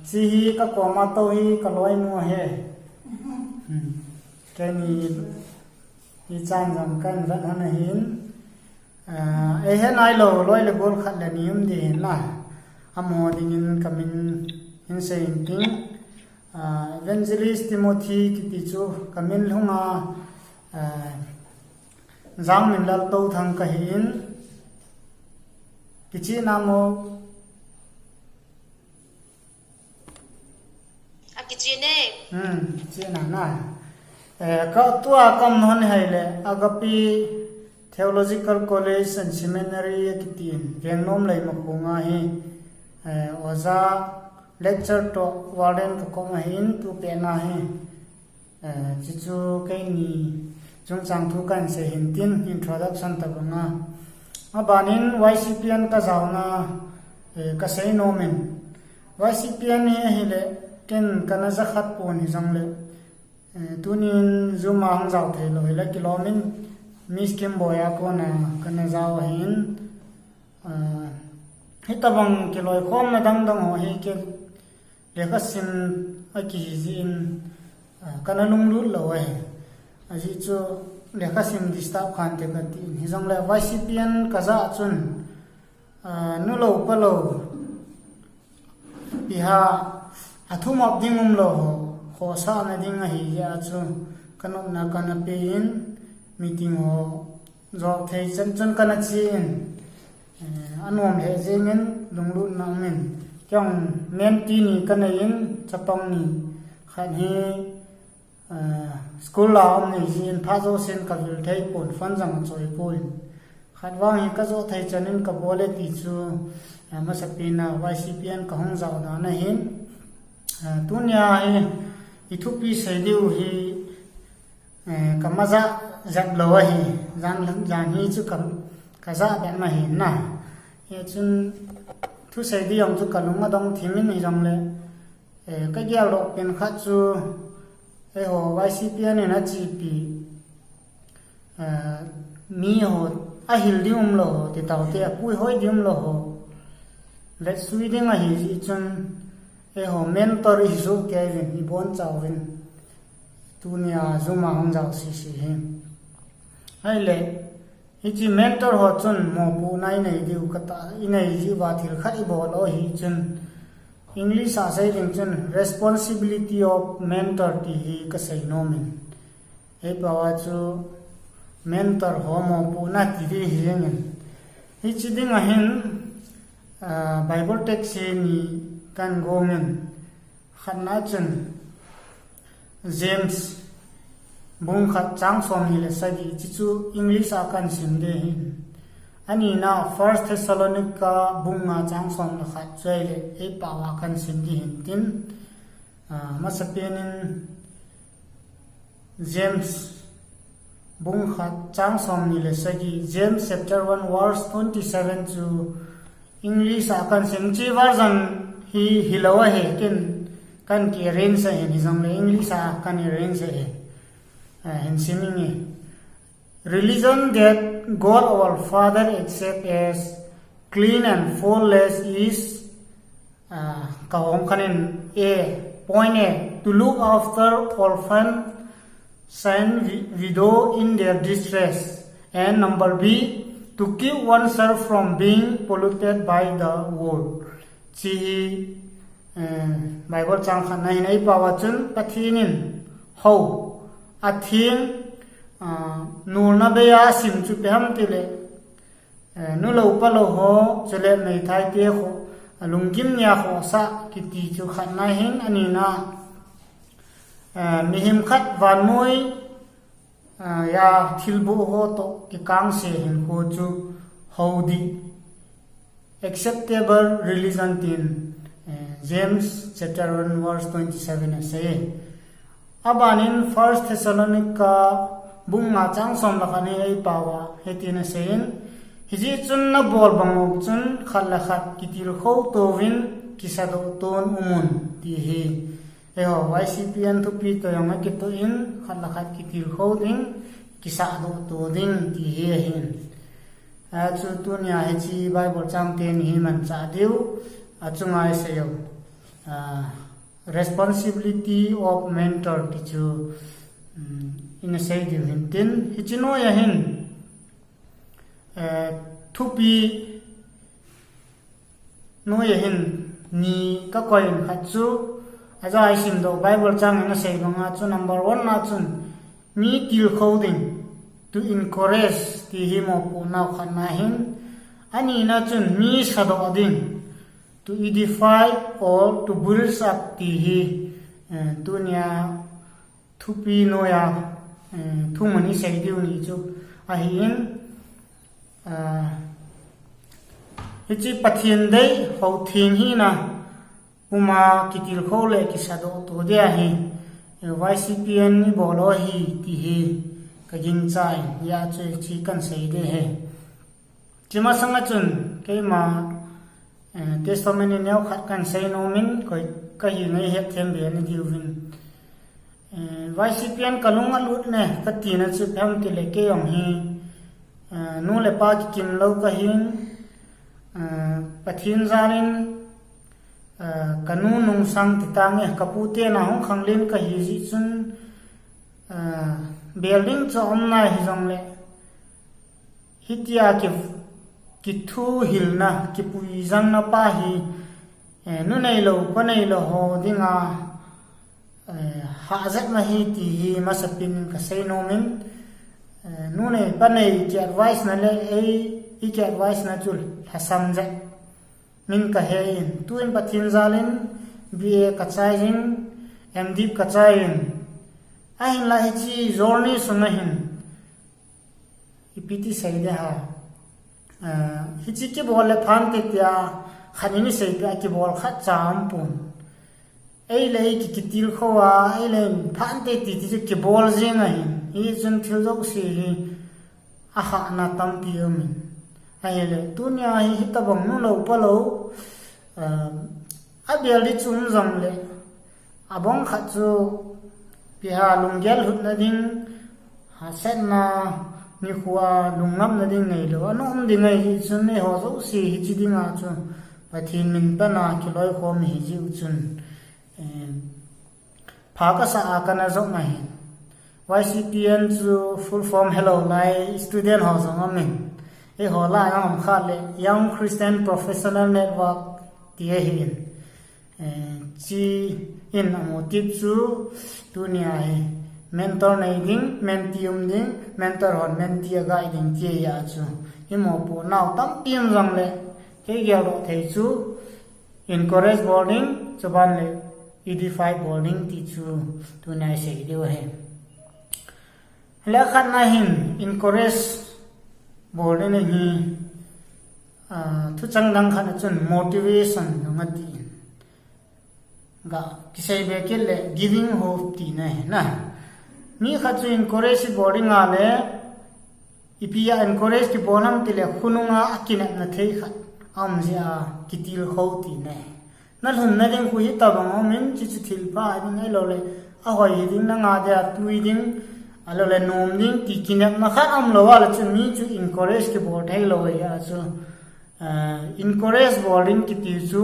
chi ka koma to hi ka loi nu he cái ni chan jam kan van han hin e he nai lo loi le bol khat le nium di la amo ding in kamin in saying thing evangelist Timothy ki ti chu kamin hunga jang min lal to thang ka hin kichi namo kichi ne chi na ka tua kam non hai le agapi theological college and seminary kitin vengnom lai ma khunga hi oza lecture to warden ko kom hin tu pe na hi chichu kai ni chung chang thu kan se hin tin introduction ta banga abanin YCPN ka zauna ka sei nomen YCPN hi le ken kana zakhat pon hi jang le tunin zuma hang zaw the lo la kilomin miskim boya ko na kana zaw hin hitabang kiloi khom na dang dang ho hi ke leka sim aki jin kana lung lu lo ai aji chu leka sim disturb khan te ka ti hi jang la YCPN ka za chun nu lo pa lo biha athum of dingum lo ho sa na ding hi ya chu kanop na kana pein meeting ho zo thei chen chen kana chin anom he jengen lunglu na men kyong men ti ni kana in chapang ni khan hi school la om ni jin pha zo sen ka vil thei pon fan jang choi poi khat wang hi ka zo thei chanin ka bole ti chu ma sapina YCPN ka hong zaw da na hin tunya hi ithupi seidiu hi kamaza zap lo hi jan hi chu kam kaza ben ma hin na ye chun thu seidi yong chu kalunga dong thimin hi jong le ka gya lo pen kha chu e ho YCPN na chi pi mi ho a hil dium lo ti taw te pui hoi dium lo ho le sui ding a hi ji chun e ho mentor hi zu Kevin hi bon chawin tunia zuma hong jaw si hi ai le hi chi mentor ho chun mo pu nai nei diu ka ta inei ji wa thil khari bo lo hi chun English a sai ding chun responsibility of mentor ti hi ka sai no min e pawa chu mentor ho mo pu na ti ri hi ngin hi chi ding a hin Bible text ni kan gomen khanna chun James bung khat chang som ni le sagi chichu English a kan sim de hin ani na First Thessalonica bunga chang som na khat chai le e pawa kan sim di hin tin masapenin James bung khat chang som ni le sagi James chapter 1 verse 27 to English a kan sim chi version hi hilawa he kin kan ki range sa hin jong le English a kan range he and seemingly religion that God our Father accept as clean and faultless is kahom kanin a point a to look after orphan son widow in their distress and number B to keep oneself from being polluted by the world chi Bible chang khan nai nai pawa chun pathinin ho athing nur na beya sim chu peham tile nu lo pa lo ho chele nei thai te kho lungkim nya kho sa kiti chu khan nai hin ani na mihim khat van moi ya thilbu ho to ki kang se hin ho chu hodi acceptable religion tin James chapter 1 verse 27 say abanin First Thessalonica bunga chang som lakhani ei pawa hetina sein hiji chun na bol bangok chun khalla khat kitil kho to win kisado ton umun ti hi e ho YCPN to pi to yang ki to in khalla khat kitil kho ding kisado to ding ti hi hin a chu tunya he chi Bible chang ten hi man cha deu a chungai se yo responsibility of mentor ti chu in a say diu hin tin hichino ya hin thupi no ya hin ni ka koin khachu aja isim do bible chang na say banga chu number 1 na chun mi til coding to encourage ti himo pu na khana hin ani na chun mi sado ading to edify or to build up ti hi dunya thupi no ya thumani sei diu ni chu a hin hichi pathian dei ho thing hi na uma kitil khole ki sado to dia hi YCPN ni bolo hi ti hi ka jing chai ya che chi kan sei de he chima sanga chun ke ma testament ni neu khat kan sei no min koi ka hi nei het them be ni diu vin YCPN kalung alut ne ka ti na chu pham ti le ke yong hi nu le pa ki kim lo ka hin pathin zarin kanu nung sang ti tang e kapute na hong khang len ka hi ji chun building cho om na hi jong le hitia ki thu hil na ki pui jang na pa hi nu nei lo pa nei lo ho dinga ha zat ma hi ti hi masapin ka sei no min nu nei pa nei ki advice na le ei ki advice na chul hasam ja min ka hein tuin pathin zalin BA ka chain MD ka chain ain la hi chi journey sunna hin ipiti sei de ha hi chi ki bol le phan te tia khanini sei ka ki bol kha cham pun ei le ki kitil khowa ei le phan te ti ti ki bol jing ai hi chun thil jok si hi a ha na tam pi min ai le tunya hi ta bang nu lo pa lo a bel di chum jam le abong kha chu pi ha lunggel hut na ding ha sen na ni khuwa lungam na ding nei lo anom ding ai hi chun ne ho zo si hi chi ding a chu pathin min pa na ki loi khom hi ji u chun pha ka sa a kana zo na hi YCPN chu full form hello lai student ho zo ngamin e ho la ngam kha le Young Christian Professional Network ti hin chi in motive chu dunia hi mentor nei ding mentium ding mentor hon mentia guiding che ya chu imo pu naw tam tim jang le ke gya ro thei chu encourage boarding chuban le edify boarding ti chu dunia se deu he la khan na hin encourage boarding hi thu chang dang khan chun motivation ngati ga kisai be ke le giving hope ti na mi kha chu encourage boarding a le ipia encourage ki bonam ti le khununga akina na thei kha am ja kitil ho ti na hun na ding ku hi ta bang min chi chi thil pa ni ngai lo le a hoi ding na nga da tui ding alo le nom ding ti kinak na kha am lo wala chu mi chu encourage ki board hai lo ya chu encourage boarding ki ti chu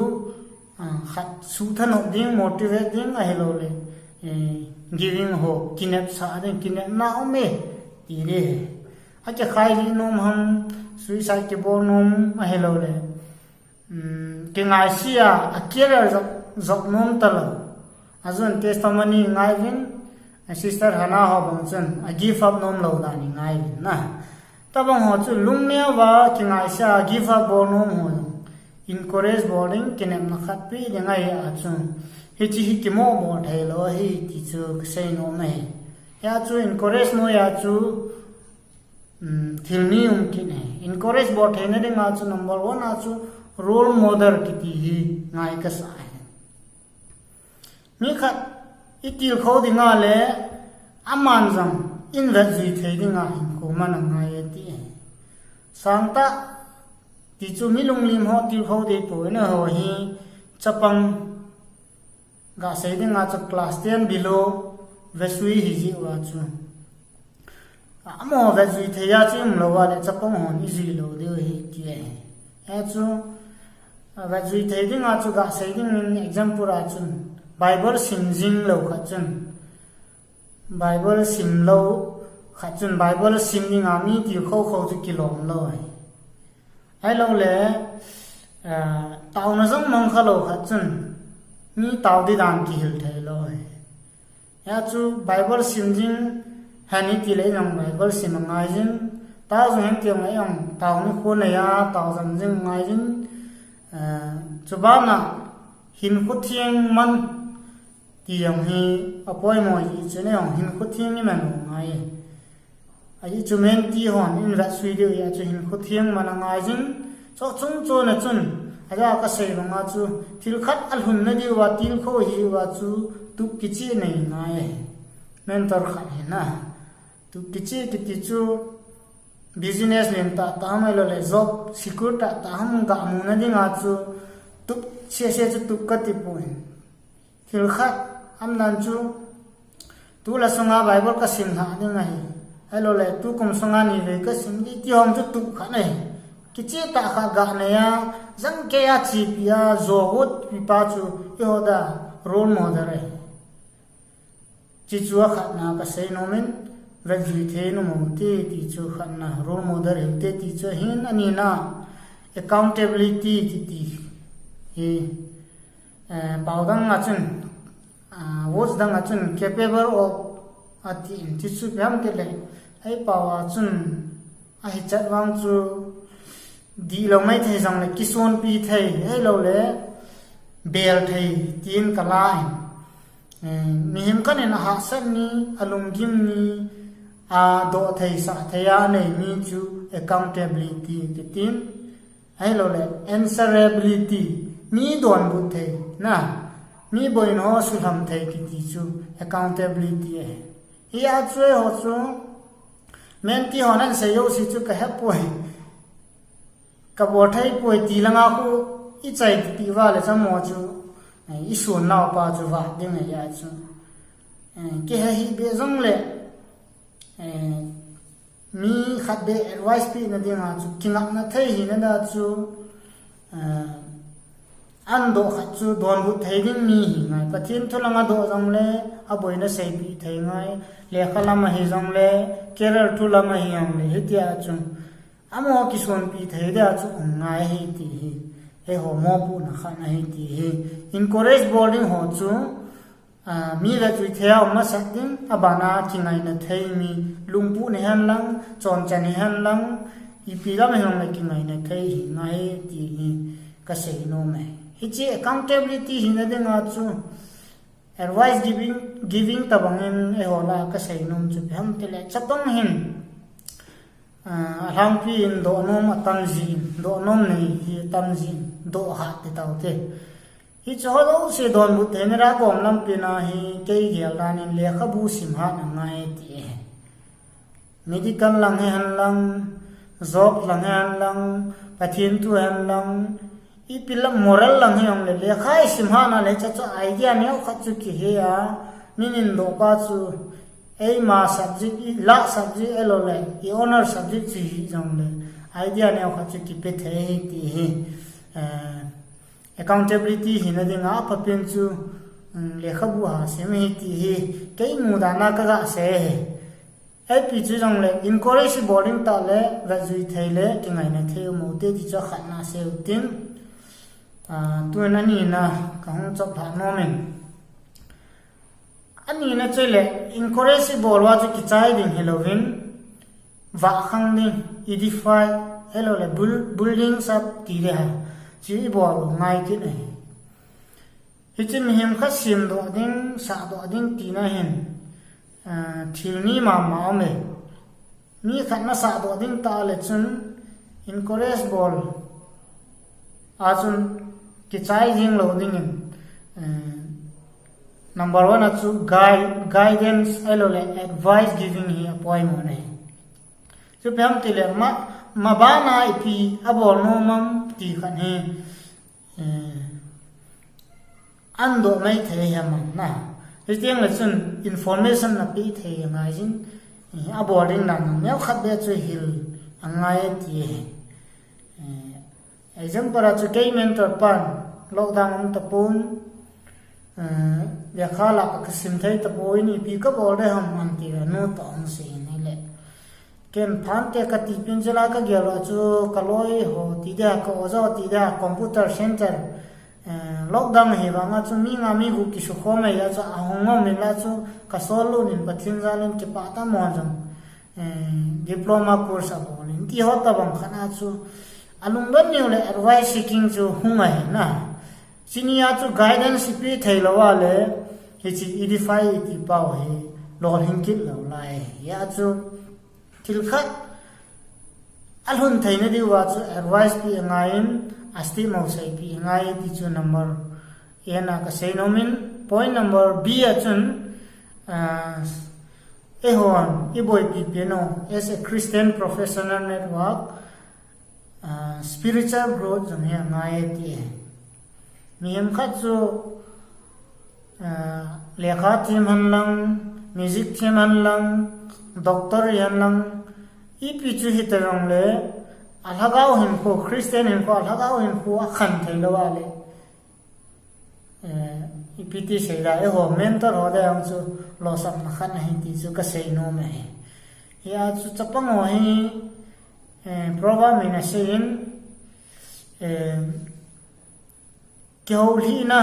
khat su than ding motivating a hello le giving hope kinap sa den kinap na me ti re a cha khai ri nom ham suicide ki bor nom a hello le ke ngai sia a kera zok nom tala azun testimony ngai vin sister hana ho bang chun a give up nom lo da ni ngai vin na tabang ho chu lung ne wa ki ngai sia give up bor nom ho encourage boarding kinam na khat pi de ngai a chun hi chi hi ki mo mo thai lo hi ti chu sei no me ya chu encourage no ya chu thil ni ki ne encourage bo thai na de nga chu number 1 a chu role model ki ti hi ngai ka sa mi khat itil kho di nga le aman jam in va ji thai di nga hin ko man ngai ti santa ti chu mi lung lim ho ti ho de po na ho hi chapang ga sei de nga cha class 10 below vesui hi ji wa chu amo vesui the ya chim lo wa le chapang ho ni ji lo de hi ti e chu ga zui thei ding a chu ga sei ding in example a chun Bible sim jing lo kha chun Bible sim lo kha chun Bible sim ding a mi ti kho kho chu kilom lo ai lo le tao na zong mong kha lo kha chun mi tao di dan ki hil thei lo ya chu Bible sim jing hani ti le nong Bible sim ngai jin tao zong hem tiang ai ong tao ni khu na ya tao zang jing ngai jin chu ba na hin khu thieng man tiang hi apoi mo ji chene ong hin khu thieng ni man ngai ai chu men ti hon in ra sui de ya chu hin khu thieng man ngai jin cho chung cho na chun aja ka sei banga chu til khat al hun na di wa til kho hi wa chu tu ki chi nei ngai mentor khat he na tu ki chi ki ti chu business lem ta mai lo le job secure ta ham ga mu na ding a chu tu se chu tu ka ti point til khat am nan chu tu la songa Bible ka sim ha ding ai hello le tu kum songa ni le ka sim di ti hom chu tu kha nei ki chi ta kha ga ne ya zang ke ya chi pia zo hot pi pa chu yo da role model ai chi chu kha na ka sei no men ra ji the no mo te ti chu kha na role model he te ti chu hin ani na accountability ti ti he bao dang a chun watch dang a chun capable of ati ti chu byam te le ai pawa chun a hi chat wang chu di lo mai thai jang le kison pi thai ai lo le bel thai tin kala mi him kan en ha san ni alung gim ni a do thai sa thaya nei mi chu accountability ti tin ai lo le answerability mi don bu thai na mi boy no su ham thai ki ti chu accountability hi a chue ho chu men ti honan se yo si chu ka hep poi ka bo thai poi ti langa ku i chai ti wa le cha mo chu i su naw pa chu wa ding ya chu ke hi be zong le mi khat de advice pi na ding a chu kingak na thai hi na da chu an do khat chu don bu thai ding mi hi ngai pathin thulanga do jong le a boi na sei pi thai ngai le khala ma hi jong le kerar thula ma hi ang le hitia chu amo ki son pi thai da chu ngai hi ti hi he ho mo pu na kha na hi ti hi encourage boarding ho chu mi la chu thea ma sa ding abana ki ngai na thai mi lungpu ne han lang chon chan han lang i pi la ma hong le ki ngai na thai hi ngai ti hi ka sei no me hi chi accountability hi na ding a chu advice giving tabangin e hola ka sei nom chu ham te le chatong hin hang pi in do nom atan ji do nom nei hi tam ji do ha te taw te hi cho lo se don bu te ne ra kom lam pi na hi ke gel dan in le kha bu sim ha na ngai ti medical lang han lang job lang han lang pathin tu han lang i pila moral lang yong le khai simhana le cha cha idea ne kha chu ki he ya nin do pa chu ei ma subject la subject elo le I honor subject chi jong le idea ne kha chu ki pe the ti he accountability hi na dinga pa pen chu le kha bu ha se me ti he ke mu da na ka ga se ai pi chu jong le encourage boarding ta le ga zui thai le ki ngai na the mo te ti cha kha na se tin tu na ni na ka hong chop tha no men ani na chele encourage bol wa chu ki chai ding Halloween wa khang ni edify hello le building sap ti re ha chi bol ngai ki nei hi chin him kha sim do ding sa do ding ti na hin thil ni ma me mi khat na sa do ding ta le chun encourage bol a chun ki chai jing lo ding number 1 achu guidance elo le advice giving hi apoi mo ne chu pham ti le ma ba na ipi abol no mam ti khan he ando mai the ya ma na tiang le chun information na pi the ya ngai jin abol ding na me khat be chu hil angai ti example chu ke mentor pan lockdown tapun ya khala ka sim thai tapo ini pi ka bol de ham an ti no to ang se ni le ken phan te ka ti pin jala ka gelo chu kaloi ho ti da ka ozo ti da computer center lockdown he wa nga chu mi nga mi gu ki su khome ya chu ahongo me la chu ka solo nin pathin zalen ki pa ta mo jam diploma course a bolin ti hota bang khana chu alung ban ne le advice seeking chu hunga he na sinia chu guidance pi thailo wa le hi chi edify ti pau he lor hinkit lo lai ya chu til khat alhun thaina di wa chu advice pi ngain asti mau sai pi ngai ti chu number ena ka sei nomin point number b a chun ehon iboi pi piano as a Christian professional network spiritual growth jong he ngai ti miyam khat chu lekha team han lang music team han lang doctor yan lang ipi chu hitarong le alhagao hin ko Christian hin ko alhagao hin ko akhan thailo wa le ipiti seida e ho mentor ho da ang chu lo sam na khan hi ti chu ka sei no me ya chu chapang ho hi program ina sein kyo hi na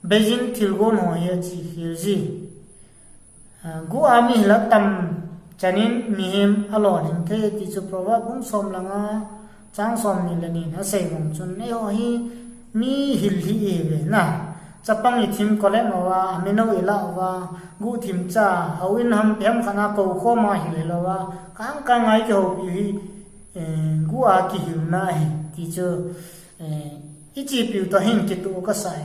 Beijing tilgon ho ya chi hirji gu ami hilatam chanin mihim alon hin the ti chu program bung som langa chang som ni lani na sei mong chun ne ho hi mi hil hi e na chapang i thim kole mawa amino ila wa gu thim cha hawin ham pem khana ko kho ma hil lawa kang kang ai ke ho hi gu a ki hil na hi ti chu ichi piu to hin ki tu ka sai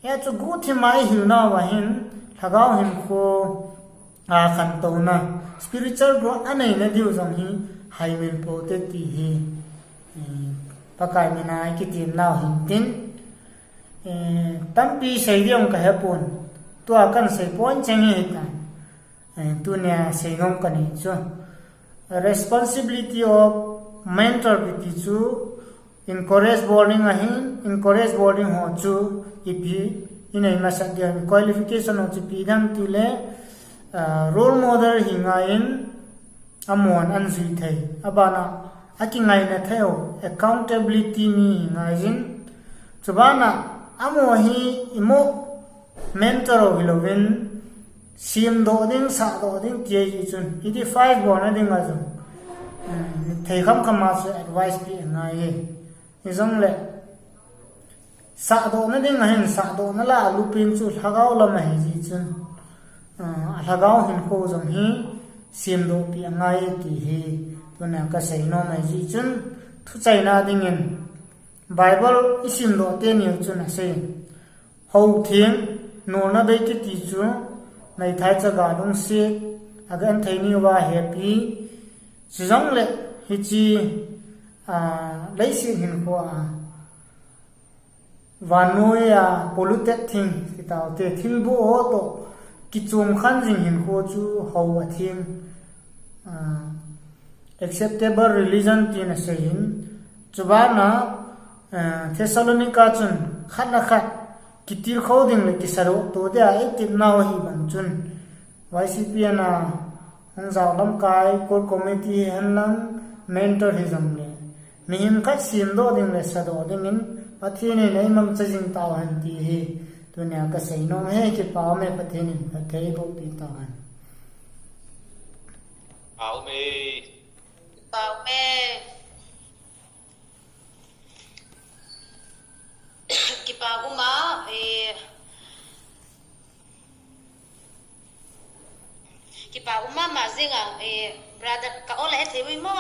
ya chu gu thi mai hil na wa hin thagao hin ko a khan to na spiritual growth anai na diu jong hi hai min po te ti hi pakai mina ki tim lao hin tin tampi sei diom ka hepon to akan sei pon cheng hi ta tu ne sei ngom ka ni chu responsibility of mentor bi chu encourage boarding encourage boarding ho chu ipi inai masak dia qualification ho chu pi dam ti le role model hingain amon anzi thai abana akingai na theo accountability ni ngajin chubana amo hi imo mentor vilovin sim do ding sa do ding tie ji chun idi 5 bona ding azu thei kham khama se advice pi ngai izong le sa do na ding hin sa do na la lupin chu thagao lam hi ji chun thagao hin ko jong hi sim do pi ngai ti hi tuna ka sei no mai ji chun thu chai na ding in bible isim do te ni chun sei ho thing no na be ki ti chu nai thai cha ga dong se agan thai ni wa happy jong le hi chi lấy xin hình của và nuôi polluted thing thì tao để thiếu bộ ô tô cái chùm khăn gì hình của chú hậu và thiên acceptable religion thì là sẽ hình chú ba nó Thessalonica chun khát là khát cái tiêu khâu đình là cái saro tổ để ai tiếp nào hi bằng chun YCP na hong giàu lắm cái core committee hắn lắm mentor hi dòng này mihim khat sim do ding le sa do ding in pathini nei mam chajing taw han ti hi tunya ka sei no he ki pa me pathini pathei bo ti taw han Bảo mê ki pa ko ma ki pa uma ma zinga brother ka ola he thei mo